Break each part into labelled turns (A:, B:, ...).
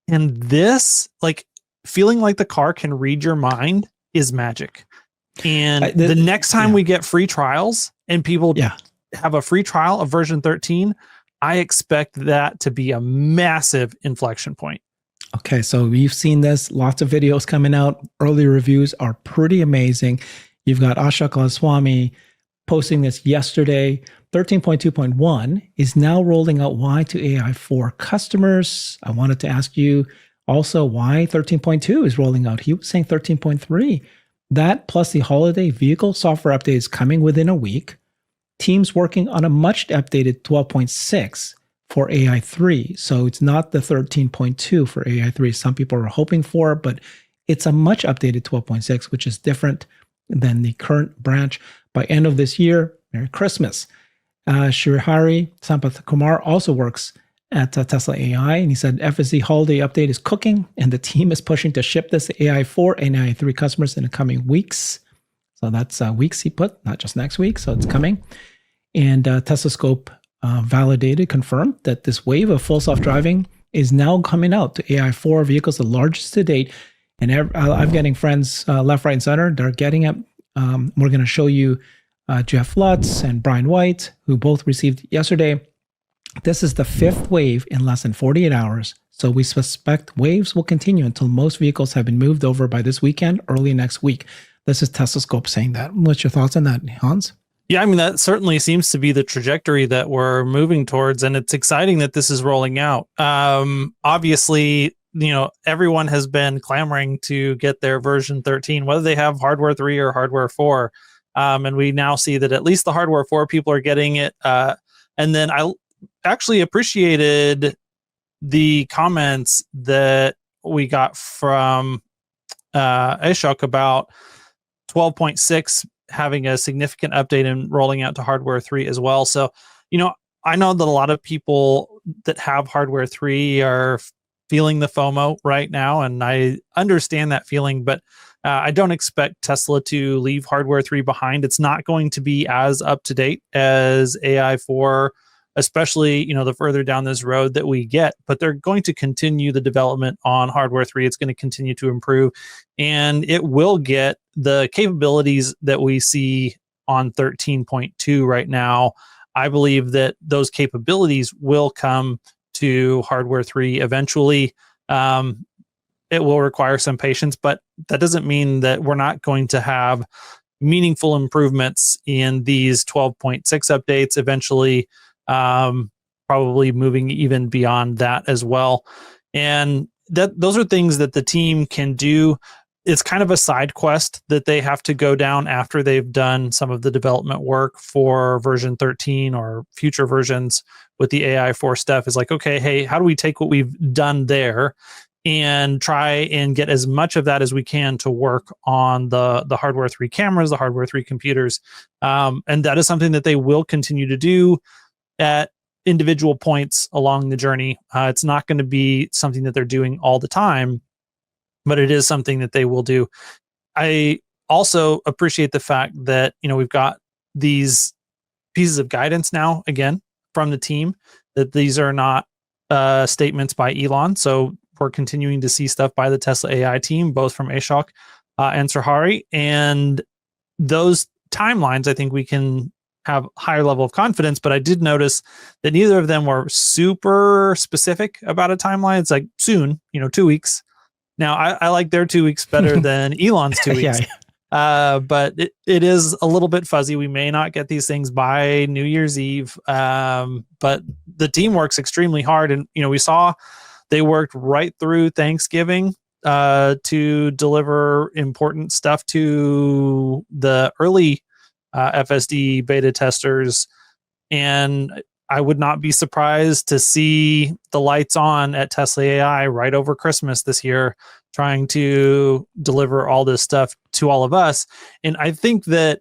A: And this, like, feeling like the car can read your mind is magic. And the next time we get free trials and people have a free trial of version 13, I expect that to be a massive inflection point.
B: Okay, so we've seen this, lots of videos coming out. Early reviews are pretty amazing. You've got Ashok Laswamy posting this yesterday. 13.2.1 is now rolling out Y to AI for customers. I wanted to ask you also why 13.2 is rolling out. He was saying 13.3. That plus the holiday vehicle software update is coming within a week. Teams working on a much updated 12.6 for AI3. So it's not the 13.2 for AI3 some people are hoping for, but it's a much updated 12.6, which is different than the current branch. By end of this year, Merry Christmas. Shrihari Sampath Kumar also works at Tesla AI, and he said FSD holiday update is cooking, and the team is pushing to ship this to AI4 and AI3 customers in the coming weeks. So that's weeks he put, not just next week. So it's coming. And Tesla Scope validated, confirmed that this wave of full self-driving is now coming out to AI4 vehicles, the largest to date. And I'm getting friends left, right, and center. They're getting it. We're going to show you Jeff Lutz and Brian White, who both received yesterday. This is the fifth wave in less than 48 hours. So we suspect waves will continue until most vehicles have been moved over by this weekend, early next week. This is Tesla Scope saying that. What's your thoughts on that, Hans?
A: Yeah, I mean, that certainly seems to be the trajectory that we're moving towards, and it's exciting that this is rolling out. Obviously, everyone has been clamoring to get their version 13, whether they have hardware 3 or hardware 4. And we now see that at least the hardware 4 people are getting it. And then I actually appreciated the comments that we got from Ashok about 12.6 having a significant update and rolling out to hardware 3 as well. So, I know that a lot of people that have hardware 3 are feeling the FOMO right now, and I understand that feeling, but I don't expect Tesla to leave hardware 3 behind. It's not going to be as up to date as AI4, especially, the further down this road that we get, but they're going to continue the development on hardware 3. It's going to continue to improve, and it will get the capabilities that we see on 13.2 right now. I believe that those capabilities will come to hardware 3 eventually. It will require some patience, but that doesn't mean that we're not going to have meaningful improvements in these 12.6 updates eventually, probably moving even beyond that as well. And those are things that the team can do. It's kind of a side quest that they have to go down after they've done some of the development work for version 13 or future versions with the AI4 stuff. Is like, okay, hey, how do we take what we've done there and try and get as much of that as we can to work on the hardware 3 cameras, the hardware 3 computers. And that is something that they will continue to do at individual points along the journey. It's not going to be something that they're doing all the time, but it is something that they will do. I also appreciate the fact that, we've got these pieces of guidance now, again, from the team, that these are not statements by Elon. So we're continuing to see stuff by the Tesla AI team, both from Ashok and Srihari. And those timelines, I think we can have higher level of confidence, but I did notice that neither of them were super specific about a timeline. It's like soon, 2 weeks. Now, I like their 2 weeks better than Elon's 2 weeks. But it is a little bit fuzzy. We may not get these things by New Year's Eve. But the team works extremely hard. And, we saw they worked right through Thanksgiving to deliver important stuff to the early FSD beta testers. And I would not be surprised to see the lights on at Tesla AI right over Christmas this year, trying to deliver all this stuff to all of us. And I think that,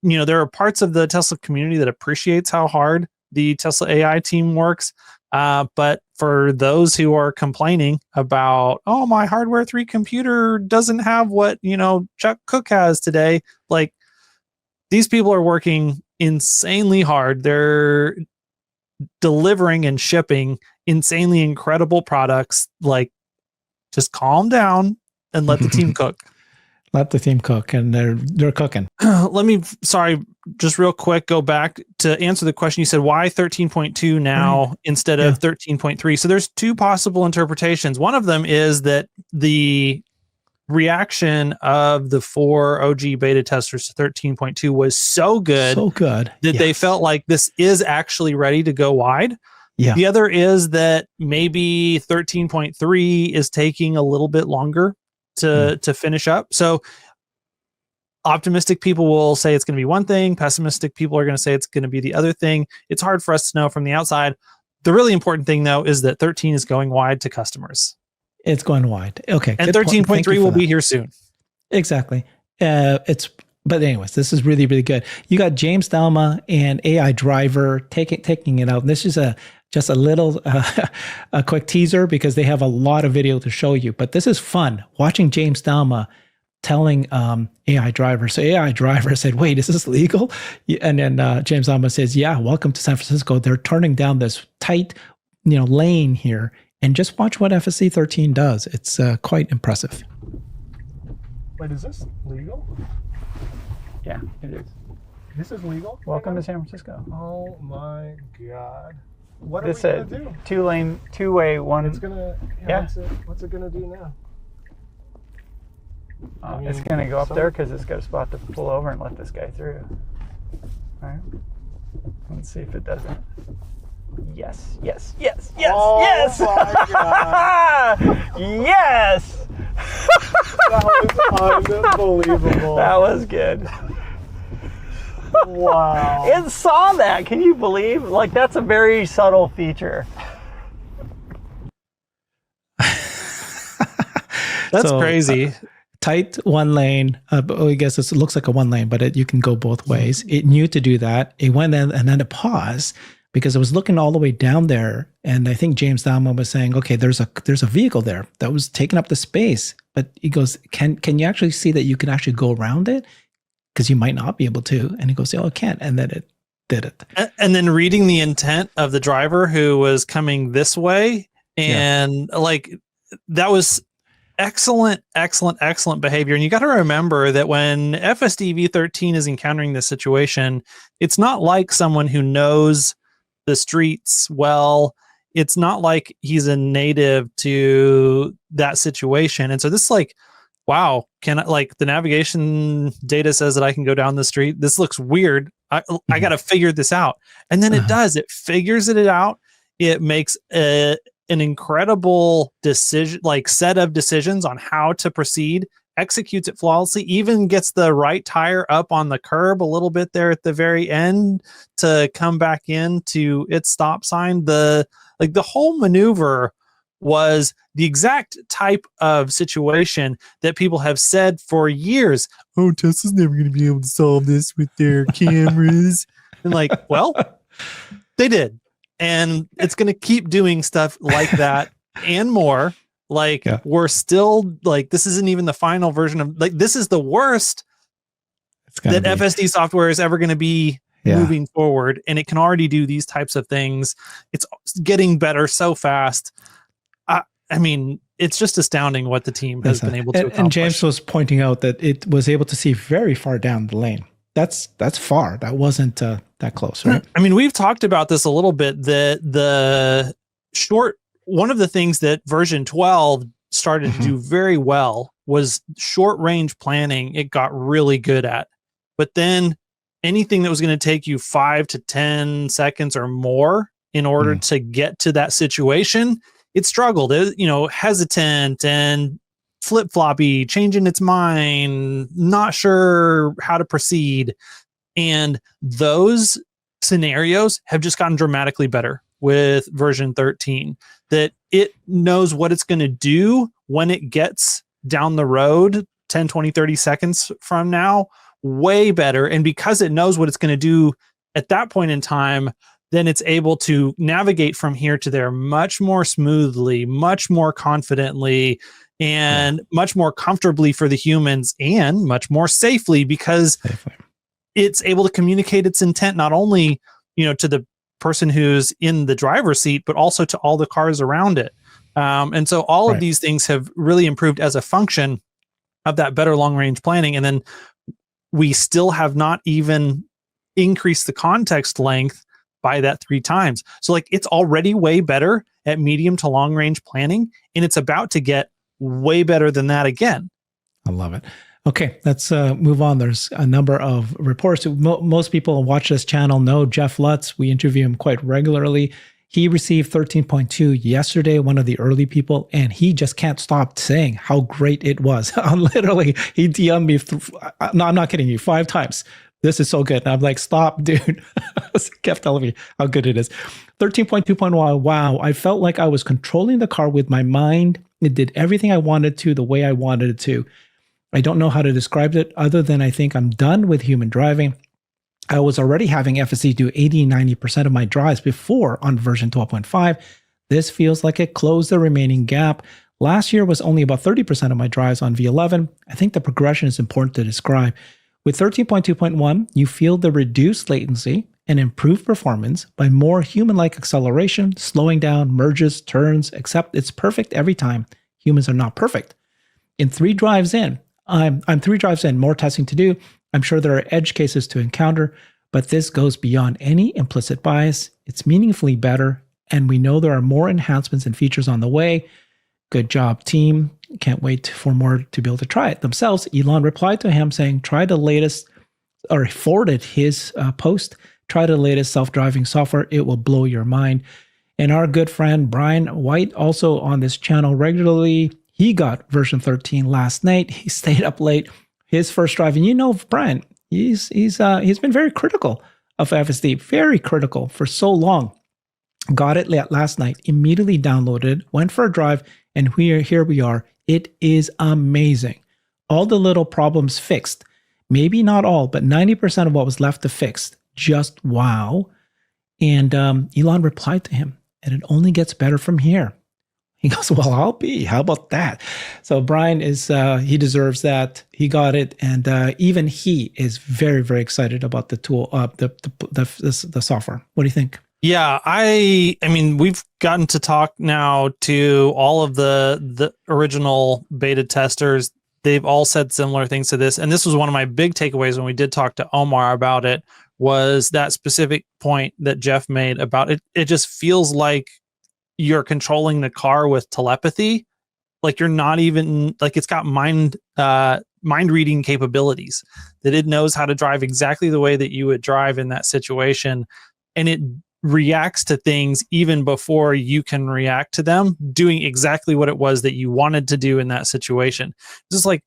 A: there are parts of the Tesla community that appreciates how hard the Tesla AI team works. But for those who are complaining about, oh, my hardware 3 computer doesn't have what, Chuck Cook has today, like, these people are working insanely hard. They're delivering and shipping insanely incredible products. Like, Just calm down and let the team cook.
B: Let the team cook, and they're cooking.
A: Sorry, just real quick, go back to answer the question. You said, why 13.2 now instead of 13.3? So there's two possible interpretations. One of them is that the reaction of the 4 OG beta testers to 13.2 was so good that they felt like this is actually ready to go wide. Yeah. The other is that maybe 13.3 is taking a little bit longer to finish up. So optimistic people will say it's going to be one thing. Pessimistic people are going to say it's going to be the other thing. It's hard for us to know from the outside. The really important thing, though, is that 13 is going wide to customers.
B: It's going wide. Okay.
A: And 13.3 will be here soon. Exactly.
B: But anyways, this is really, really good. You got James Dalma and AI Driver taking it out. This is just a little a quick teaser because they have a lot of video to show you. But this is fun. Watching James Dalma telling AI Driver. So AI Driver said, wait, is this legal? And then James Dalma says, yeah, welcome to San Francisco. They're turning down this tight lane here. And just watch what FSD 13 does. It's quite impressive.
C: Wait, is this legal?
D: Yeah, it is.
C: This is legal?
D: Welcome to San Francisco.
C: Oh my God. What
D: this
C: are we going to do?
D: Two-way, one.
C: It's going to, what's it going to do now?
D: It's going to go up there because it's got a spot to pull over and let this guy through. All right. Let's see if it doesn't. Yes.
C: Oh
D: yes.
C: My God.
D: Yes.
C: That was unbelievable.
D: That was good.
C: Wow.
D: It saw that. Can you believe? Like, that's a very subtle feature.
A: That's crazy.
B: Tight one lane. I guess it looks like a one lane, but you can go both ways. It knew to do that. It went in and then it paused because it was looking all the way down there. And I think James Dalma was saying, okay, there's a vehicle there that was taking up the space. But he goes, can you actually see that you can actually go around it? Because you might not be able to. And he goes, oh, I can't. And then it did it.
A: And then reading the intent of the driver who was coming this way. And that was excellent behavior. And you got to remember that when FSD V13 is encountering this situation, it's not like someone who knows the streets well. It's not like he's a native to that situation. And so this is wow, can I, the navigation data says that I can go down the street. This looks weird. I got to figure this out. And then it does. It figures it out. It makes an incredible decision, set of decisions on how to proceed, executes it flawlessly, even gets the right tire up on the curb a little bit there at the very end to come back into its stop sign. The whole maneuver was the exact type of situation that people have said for years. Oh, Tesla's never going to be able to solve this with their cameras. And well, they did. And it's going to keep doing stuff like that and more. We're still this isn't even the final version of this is the worst that FSD software is ever going to be moving forward. And it can already do these types of things. It's getting better so fast. I mean, it's just astounding what the team has been able to accomplish.
B: And James was pointing out that it was able to see very far down the lane. That's far. That wasn't that close, right?
A: I mean, we've talked about this a little bit. One of the things that version 12 started to do very well was short range planning. It got really good at. But then anything that was going to take you 5 to 10 seconds or more in order to get to that situation, it struggled. Hesitant and flip-floppy, changing its mind, not sure how to proceed. And those scenarios have just gotten dramatically better with version 13, that it knows what it's going to do when it gets down the road 10, 20, 30 seconds from now, way better. And because it knows what it's going to do at that point in time, then it's able to navigate from here to there much more smoothly, much more confidently, and much more comfortably for the humans, and much more safely because it's able to communicate its intent not only to the person who's in the driver's seat, but also to all the cars around it. And so all of
B: Right.
A: these things have really improved as a function of that better long range planning. And then we still have not even increased the context length by that 3 times. So like it's already way better at medium to long range planning, and it's about to get way better than that again.
B: I love it. Okay, let's move on. There's a number of reports. Most people who watch this channel know Jeff Lutz. We interview him quite regularly. He received 13.2 yesterday, one of the early people, and he just can't stop saying how great it was. Literally, he DM'd me, no, I'm not kidding you, 5 times. This is so good. And I'm like, stop, dude. Kept telling me how good it is. 13.2.1, wow. I felt like I was controlling the car with my mind. It did everything I wanted to, the way I wanted it to. I don't know how to describe it other than I think I'm done with human driving. I was already having FSD do 80-90% of my drives before on version 12.5. This feels like it closed the remaining gap. Last year was only about 30% of my drives on V11. I think the progression is important to describe. With 13.2.1, you feel the reduced latency and improved performance by more human-like acceleration, slowing down, merges, turns, except it's perfect every time. Humans are not perfect. In 3 drives in, I'm 3 drives in, more testing to do. I'm sure there are edge cases to encounter, but this goes beyond any implicit bias. It's meaningfully better, and we know there are more enhancements and features on the way. Good job, team. Can't wait for more to be able to try it themselves. Elon replied to him saying, try the latest, or forwarded his post, try the latest self-driving software. It will blow your mind. And our good friend Brian White, also on this channel regularly, he got version 13 last night. He stayed up late. His first drive, and you know Brian, he's been very critical of FSD, very critical for so long. Got it last night, immediately downloaded, went for a drive, and here we are. It is amazing. All the little problems fixed. Maybe not all, but 90% of what was left to fix. Just wow. And Elon replied to him, and it only gets better from here. He goes, well, I'll be. How about that? So Brian is, he deserves that. He got it. And even he is very, very excited about the tool, the software. What do you think?
A: Yeah, I mean, we've gotten to talk now to all of the original beta testers. They've all said similar things to this. And this was one of my big takeaways when we did talk to Omar about it, was that specific point that Jeff made about it. It just feels like you're controlling the car with telepathy. Like you're not even, like it's got mind reading capabilities, that it knows how to drive exactly the way that you would drive in that situation. And it reacts to things even before you can react to them, doing exactly what it was that you wanted to do in that situation. It's just like,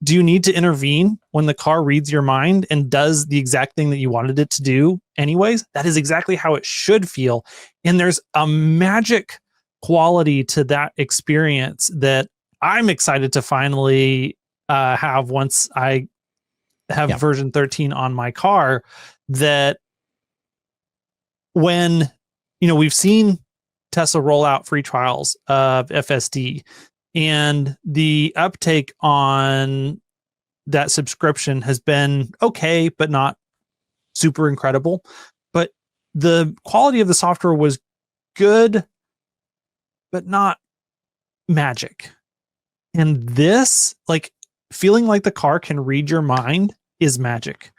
A: do you need to intervene when the car reads your mind and does the exact thing that you wanted it to do anyways? That is exactly how it should feel. And there's a magic quality to that experience that I'm excited to finally have once I have version 13 on my car. That when, you know, we've seen Tesla roll out free trials of FSD, and the uptake on that subscription has been okay, but not super incredible. But the quality of the software was good, but not magic. And this, like, feeling like the car can read your mind is magic.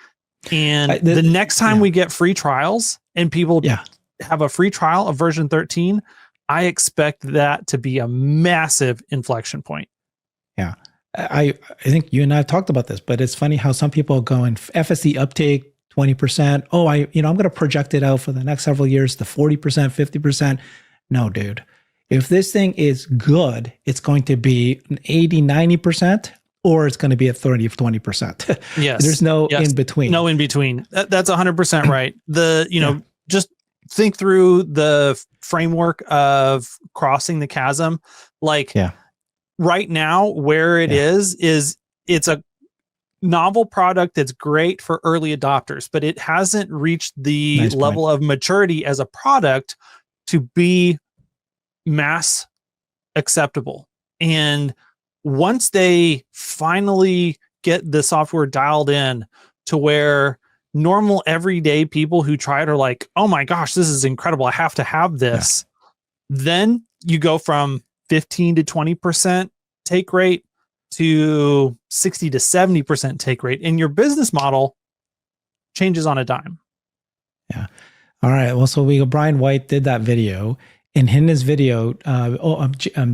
A: And the next time we get free trials and people have a free trial of version 13, I expect that to be a massive inflection point.
B: Yeah. I think you and I have talked about this, but it's funny how some people go in FSD uptake 20%. Oh, I'm going to project it out for the next several years to 40%, 50%. No, dude. If this thing is good, it's going to be an 80, 90%, or it's going to be at 30 or 20%.
A: Yes.
B: There's no in between.
A: No in between. That's 100% right. Just think through the framework of crossing the chasm. Like right now where it is it's a novel product that's great for early adopters, but it hasn't reached the level of maturity as a product to be mass acceptable. And once they finally get the software dialed in to where normal everyday people who try it are like, oh my gosh, this is incredible, I have to have this, then you go from 15 to 20% take rate to 60 to 70% take rate, and your business model changes on a dime.
B: Yeah. All right. Well, so Brian White did that video, and in his video,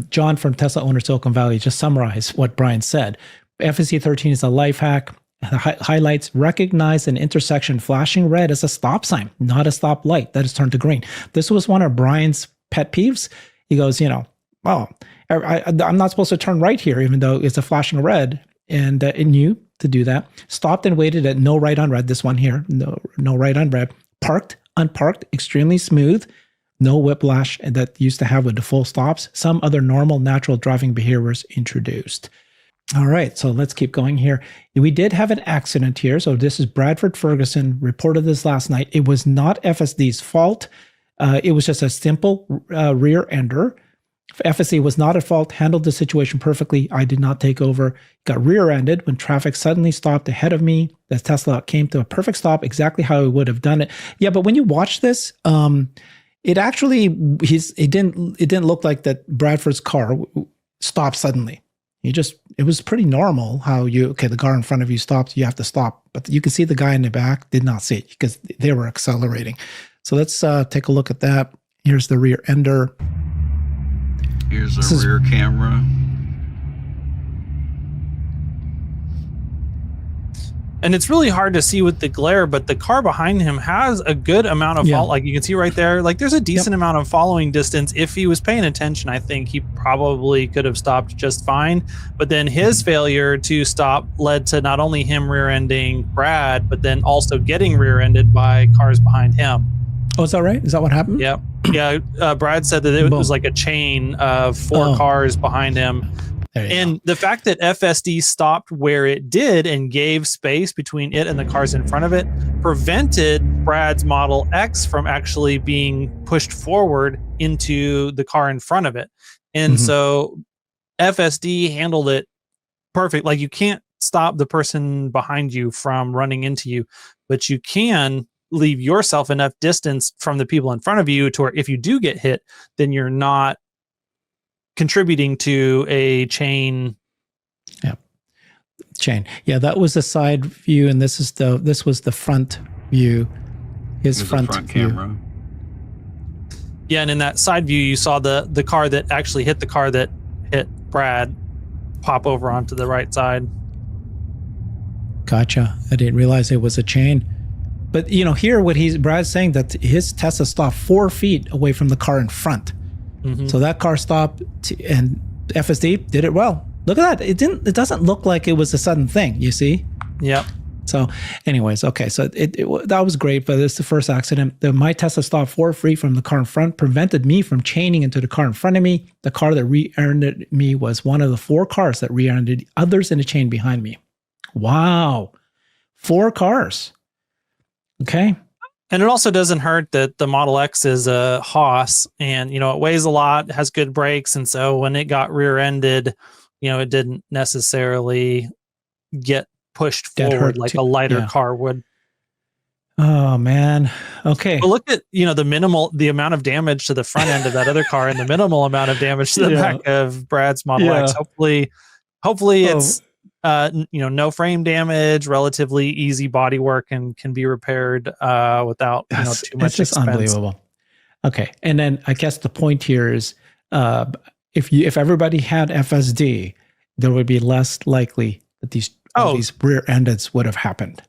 B: John from Tesla Owner Silicon Valley just summarized what Brian said. FSD 13 is a life hack. Highlights recognize an intersection flashing red as a stop sign, not a stop light that is turned to green. This was one of Brian's pet peeves. He goes, I'm not supposed to turn right here, even though it's a flashing red. And it knew to do that. Stopped and waited at no right on red. This one here, no right on red. Parked, unparked, extremely smooth. No whiplash that used to have with the full stops. Some other normal, natural driving behaviors introduced. All right, so let's keep going here. We did have an accident here. So this is Bradford Ferguson reported this last night. It was not FSD's fault. It was just a simple rear ender. FSD was not at fault, handled the situation perfectly. I did not take over. Got rear-ended when traffic suddenly stopped ahead of me. The Tesla came to a perfect stop, exactly how he would have done it. Yeah, but when you watch this, it didn't look like that Bradford's car stopped suddenly. It was pretty normal how the car in front of you stops, you have to stop. But you can see the guy in the back did not see it because they were accelerating. So let's take a look at that. Here's the rear ender.
E: Here's the rear camera.
A: And it's really hard to see with the glare, but the car behind him has a good amount of fault. Like you can see right there, like there's a decent amount of following distance. If he was paying attention, I think he probably could have stopped just fine. But then his failure to stop led to not only him rear-ending Brad, but then also getting rear-ended by cars behind him.
B: Oh, is that right? Is that what happened?
A: Yep. Yeah. Brad said that it was like a chain of four cars behind him. And the fact that FSD stopped where it did and gave space between it and the cars in front of it prevented Brad's Model X from actually being pushed forward into the car in front of it. And so FSD handled it perfect. Like you can't stop the person behind you from running into you, but you can leave yourself enough distance from the people in front of you to where if you do get hit, then you're not contributing to a chain.
B: Yeah, that was the side view, and this was the front view. His front view.
E: Camera.
A: Yeah, and in that side view, you saw the car that actually hit the car that hit Brad pop over onto the right side.
B: Gotcha. I didn't realize it was a chain. But here Brad's saying that his Tesla stopped 4 feet away from the car in front. So that car stopped, and FSD did it well. Look at that. It doesn't look like it was a sudden thing, you see?
A: Yep.
B: So anyways, okay. So that was great, but it's the first accident. My Tesla stopped 4 feet from the car in front, prevented me from chaining into the car in front of me. The car that rear-ended me was one of the 4 cars that rear-ended others in the chain behind me. Wow. 4 cars. Okay.
A: And it also doesn't hurt that the Model X is a Haas and, it weighs a lot, has good brakes. And so when it got rear-ended, it didn't necessarily get pushed forward like a lighter car would.
B: Oh, man. Okay.
A: But look at, the amount of damage to the front end of that other car and the minimal amount of damage to the back of Brad's Model X. Hopefully it's, no frame damage, relatively easy body work, and can be repaired without too much expense.
B: It's just unbelievable. Okay, and then I guess the point here is, if everybody had FSD, there would be less likely that these rear-endeds would have happened.